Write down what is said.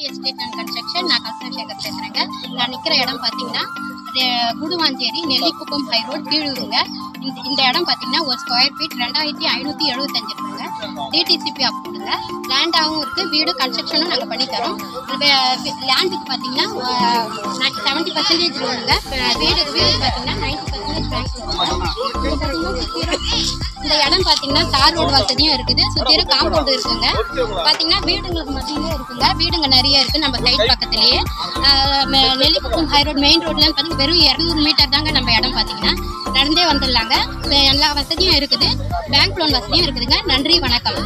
Estate and construction. நான் கல்பனா சேகர் பேசுகிறேங்க. நான் நிற்கிற இடம் பார்த்தீங்கன்னா குடுவாஞ்சேரி நெல்லிக்குப்பம் ஹை ரோட் கீழூருங்க. இந்த இடம் பார்த்தீங்கன்னா ஒரு ஸ்கொயர் ஃபீட் 2575 இருக்குங்க. டிடிசிபி அப்ரூவ்டுங்க. லேண்டாகவும் இருக்குது, வீடு கன்ஸ்ட்ரக்ஷனும் நாங்கள் பண்ணித்தரோம். லேண்டுக்கு பார்த்தீங்கன்னா 70% லோனுங்க. வீடு பார்த்தீங்கன்னா 90% பேங்க் லோனுங்க. இந்த இடம் பார்த்தீங்கன்னா தார் ரோடு வசதியும் இருக்குது, சுற்றிலும் காம்பவுண்டு இருக்குங்க. பார்த்தீங்கன்னா வீடுங்களுக்கு மத்தியிலே இருக்குங்க. வீடுங்க நிறைய இருக்குது நம்ம சைட் பக்கத்துலேயே. நெல்லிக்குப்பம் ஹை ரோட் மெயின் ரோட்லன்னு பார்த்தீங்கன்னா வெறும் 200 மீட்டர் தாங்க நம்ம இடம். பார்த்தீங்கன்னா நடந்தே வந்துடலாங்க. எல்லா வசதியும் இருக்குது, பேங்க் லோன் வசதியும் இருக்குதுங்க. நன்றி, வணக்கம்.